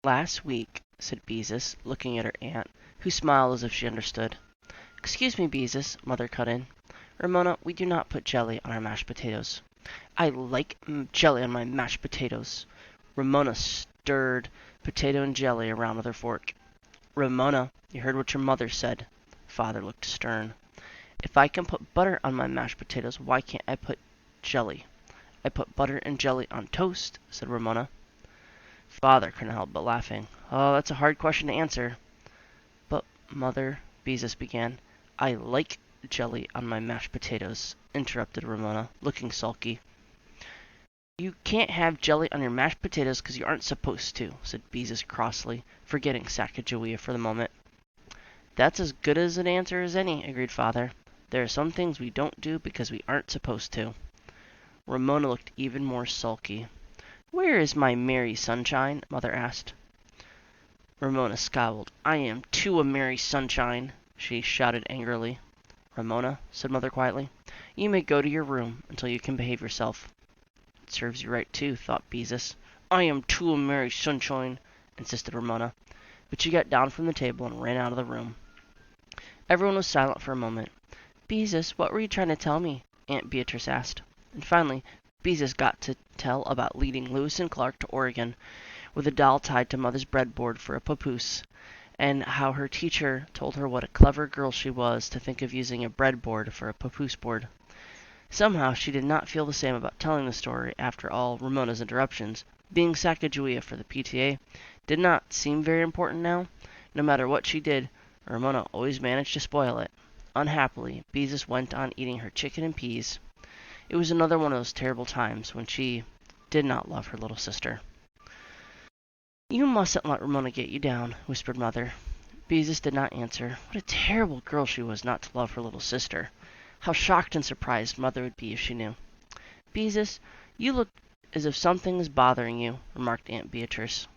"Last week," said Beezus, looking at her aunt, who smiled as if she understood. "Excuse me, Beezus," Mother cut in. "Ramona, we do not put jelly on our mashed potatoes." "I like jelly on my mashed potatoes." Ramona stirred potato and jelly around with her fork. "Ramona, you heard what your mother said." Father looked stern. "If I can put butter on my mashed potatoes, why can't I put jelly?" "I put butter and jelly on toast," said Ramona. Father couldn't help but laughing. "Oh, that's a hard question to answer." "But, Mother," Beezus began. "I like jelly on my mashed potatoes," interrupted Ramona, looking sulky. "You can't have jelly on your mashed potatoes because you aren't supposed to," said Beezus crossly, forgetting Sacagawea for the moment. "That's as good an answer as any," agreed Father. "There are some things we don't do because we aren't supposed to." Ramona looked even more sulky. "Where is my merry sunshine?" Mother asked. Ramona scowled. "I am too a merry sunshine," she shouted angrily. "Ramona," said Mother quietly, "you may go to your room until you can behave yourself." "It serves you right, too," thought Beezus. "I am too a merry sunshine," insisted Ramona, but she got down from the table and ran out of the room. Everyone was silent for a moment. "Beezus, what were you trying to tell me?" Aunt Beatrice asked. And finally Beezus got to tell about leading Lewis and Clark to Oregon with a doll tied to Mother's breadboard for a papoose, and how her teacher told her what a clever girl she was to think of using a breadboard for a papoose board. Somehow she did not feel the same about telling the story after all Ramona's interruptions. Being Sacagawea for the PTA did not seem very important now. No matter what she did, Ramona always managed to spoil it. Unhappily, Beezus went on eating her chicken and peas. It was another one of those terrible times when she did not love her little sister. "You mustn't let Ramona get you down," whispered Mother. Beezus did not answer. What a terrible girl she was not to love her little sister. How shocked and surprised Mother would be if she knew. "Beezus, you look as if something is bothering you," remarked Aunt Beatrice.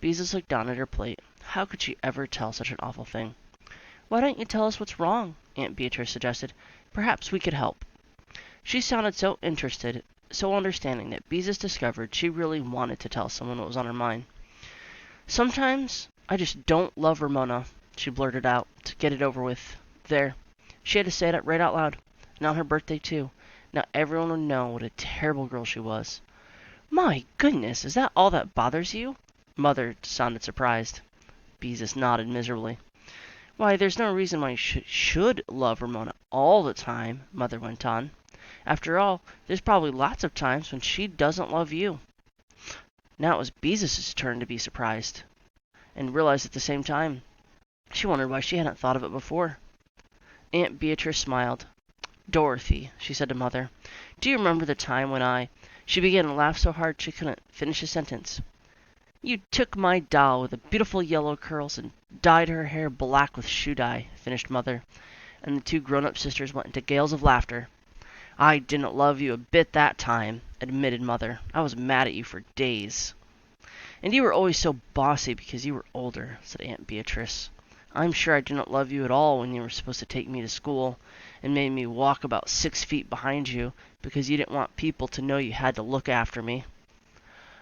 Beezus looked down at her plate. How could she ever tell such an awful thing? "Why don't you tell us what's wrong?" Aunt Beatrice suggested. "Perhaps we could help." She sounded so interested, so understanding, that Beezus discovered she really wanted to tell someone what was on her mind. "Sometimes I just don't love Ramona," she blurted out, to get it over with. There. She had to say it right out loud. And on her birthday, too. Now everyone would know what a terrible girl she was. "My goodness, is that all that bothers you?" Mother sounded surprised. Beezus nodded miserably. "Why, there's no reason why you should love Ramona all the time," Mother went on. "After all, there's probably lots of times when she doesn't love you." Now it was Beezus's turn to be surprised, and realized at the same time. She wondered why she hadn't thought of it before. Aunt Beatrice smiled. "Dorothy," she said to Mother, "do you remember the time when She began to laugh so hard she couldn't finish a sentence. "You took my doll with the beautiful yellow curls and dyed her hair black with shoe dye," finished Mother, and the two grown-up sisters went into gales of laughter. "I didn't love you a bit that time," admitted Mother. "I was mad at you for days." "And you were always so bossy because you were older," said Aunt Beatrice. "I'm sure I didn't love you at all when you were supposed to take me to school, and made me walk about 6 feet behind you because you didn't want people to know you had to look after me."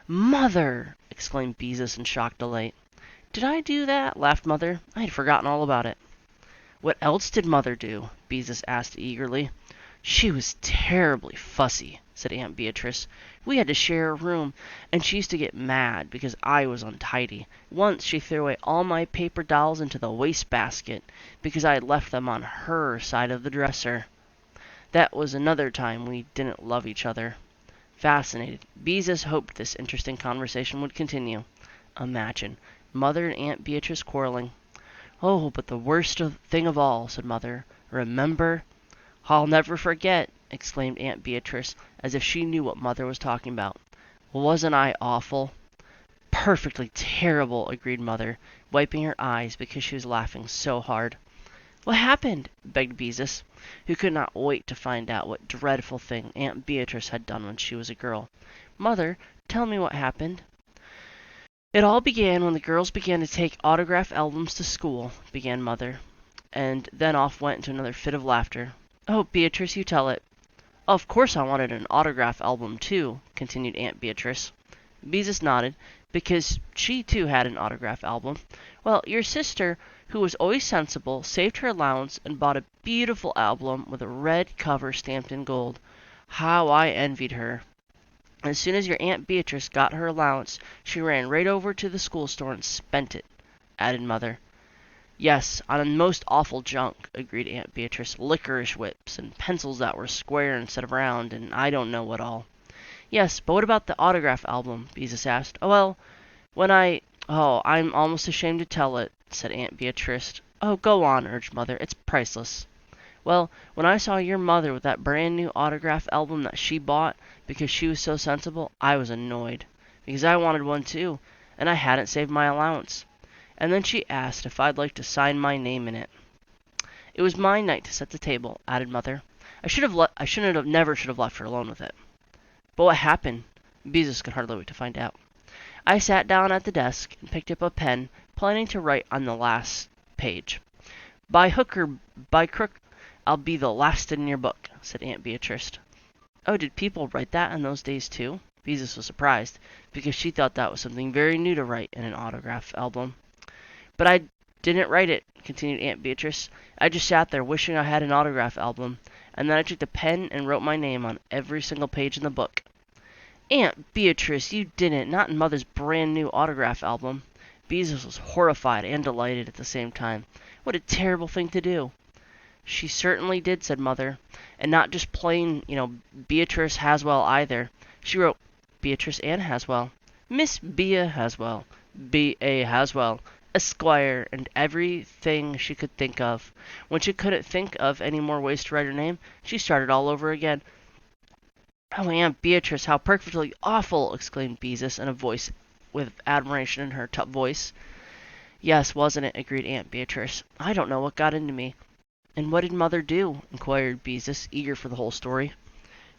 "Mother!" exclaimed Beezus in shocked delight. "Did I do that?" laughed Mother. "I had forgotten all about it." "What else did Mother do?" Beezus asked eagerly. "She was terribly fussy," said Aunt Beatrice. "We had to share a room, and she used to get mad because I was untidy. Once she threw away all my paper dolls into the wastebasket because I had left them on her side of the dresser. That was another time we didn't love each other." Fascinated, Beezus hoped this interesting conversation would continue. Imagine Mother and Aunt Beatrice quarreling. "Oh, but the worst thing of all," said Mother. "Remember—" "I'll never forget!" exclaimed Aunt Beatrice, as if she knew what Mother was talking about. "Wasn't I awful?" "Perfectly terrible," agreed Mother, wiping her eyes because she was laughing so hard. "What happened?" begged Beezus, who could not wait to find out what dreadful thing Aunt Beatrice had done when she was a girl. "Mother, tell me what happened." "It all began when the girls began to take autograph albums to school," began Mother, and then off went into another fit of laughter. "Oh, Beatrice, you tell it." "Of course I wanted an autograph album, too," continued Aunt Beatrice. Beezus nodded, because she too had an autograph album. Well, your sister, who was always sensible, saved her allowance and bought a beautiful album with a red cover stamped in gold. How I envied her. As soon as your Aunt Beatrice got her allowance, she ran right over to the school store and spent it, added Mother. Yes, on a most awful junk, agreed Aunt Beatrice. Licorice whips, and pencils that were square instead of round, and I don't know what all. Yes, but what about the autograph album? Beezus asked. Oh, well, when I'm almost ashamed to tell it, said Aunt Beatrice. Oh, go on, urged Mother. It's priceless. Well, when I saw your mother with that brand new autograph album that she bought because she was so sensible, I was annoyed. Because I wanted one too, and I hadn't saved my allowance. And then she asked if I'd like to sign my name in it. It was my night to set the table, added Mother. I never should have left her alone with it. But what happened? Beezus could hardly wait to find out. I sat down at the desk and picked up a pen, planning to write on the last page. By hook or by crook, I'll be the last in your book, said Aunt Beatrice. Oh, did people write that in those days too? Beezus was surprised, because she thought that was something very new to write in an autograph album. But I didn't write it, continued Aunt Beatrice. I just sat there wishing I had an autograph album, and then I took the pen and wrote my name on every single page in the book. Aunt Beatrice, you didn't, not in Mother's brand new autograph album. Beezus was horrified and delighted at the same time. What a terrible thing to do. She certainly did, said Mother. And not just plain, Beatrice Haswell either. She wrote Beatrice Ann Haswell, Miss Bea Haswell, B.A. Haswell, Esquire, and everything she could think of. When she couldn't think of any more ways to write her name, she started all over again. Oh, Aunt Beatrice, how perfectly awful! Exclaimed Beezus in a voice with admiration in her tough voice. Yes, wasn't it? Agreed Aunt Beatrice. I don't know what got into me. And what did Mother do? Inquired Beezus, eager for the whole story.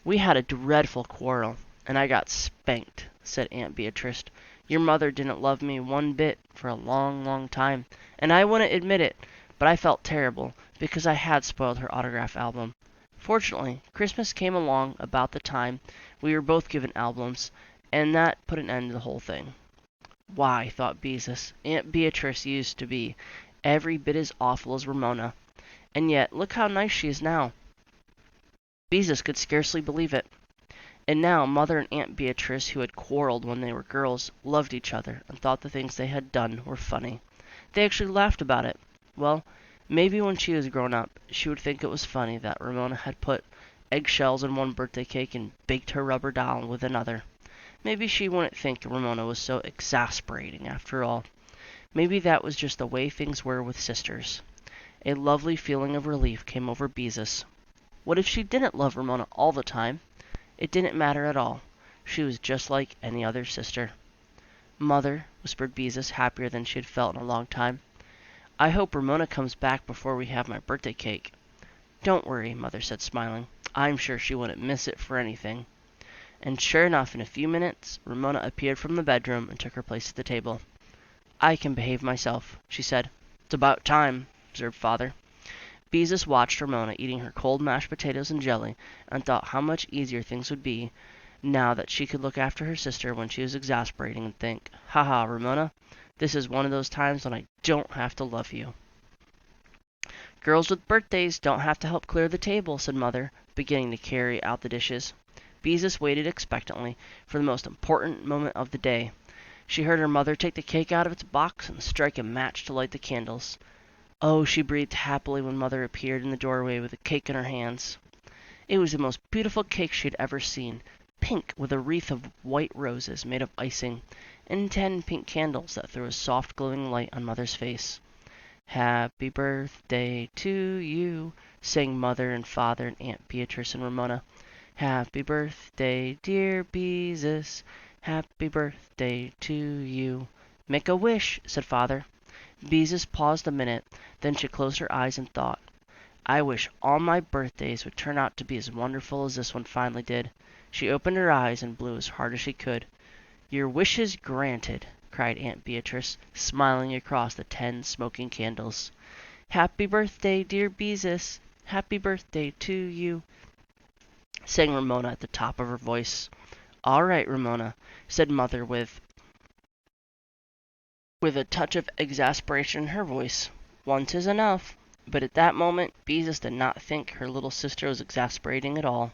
We had a dreadful quarrel, and I got spanked, said Aunt Beatrice. Your mother didn't love me one bit for a long, long time, and I wouldn't admit it, but I felt terrible, because I had spoiled her autograph album. Fortunately, Christmas came along about the time we were both given albums, and that put an end to the whole thing. Why, thought Beezus, Aunt Beatrice used to be every bit as awful as Ramona. And yet, look how nice she is now. Beezus could scarcely believe it. And now Mother and Aunt Beatrice, who had quarreled when they were girls, loved each other and thought the things they had done were funny. They actually laughed about it. Well, maybe when she was grown up, she would think it was funny that Ramona had put eggshells in one birthday cake and baked her rubber doll with another. Maybe she wouldn't think Ramona was so exasperating after all. Maybe that was just the way things were with sisters. A lovely feeling of relief came over Beezus. What if she didn't love Ramona all the time? It didn't matter at all. She was just like any other sister. Mother, whispered Beezus, happier than she had felt in a long time. I hope Ramona comes back before we have my birthday cake. Don't worry, Mother said, smiling. I'm sure she wouldn't miss it for anything. And sure enough, in a few minutes, Ramona appeared from the bedroom and took her place at the table. I can behave myself, she said. It's about time, observed Father. Beezus watched Ramona eating her cold mashed potatoes and jelly, and thought how much easier things would be now that she could look after her sister when she was exasperating and think, "Ha ha, Ramona, this is one of those times when I don't have to love you." Girls with birthdays don't have to help clear the table, said Mother, beginning to carry out the dishes. Beezus waited expectantly for the most important moment of the day. She heard her mother take the cake out of its box and strike a match to light the candles. Oh, she breathed happily when Mother appeared in the doorway with the cake in her hands. It was the most beautiful cake she had ever seen, pink with a wreath of white roses made of icing, and 10 pink candles that threw a soft glowing light on Mother's face. Happy birthday to you, sang Mother and Father and Aunt Beatrice and Ramona. Happy birthday, dear Beezus. Happy birthday to you. Make a wish, said Father. Beezus paused a minute, then she closed her eyes and thought, I wish all my birthdays would turn out to be as wonderful as this one finally did. She opened her eyes and blew as hard as she could. Your wish is granted, cried Aunt Beatrice, smiling across the 10 smoking candles. Happy birthday, dear Beezus. Happy birthday to you, sang Ramona at the top of her voice. All right, Ramona, said Mother with a touch of exasperation in her voice. Once is enough. But at that moment, Beezus did not think her little sister was exasperating at all.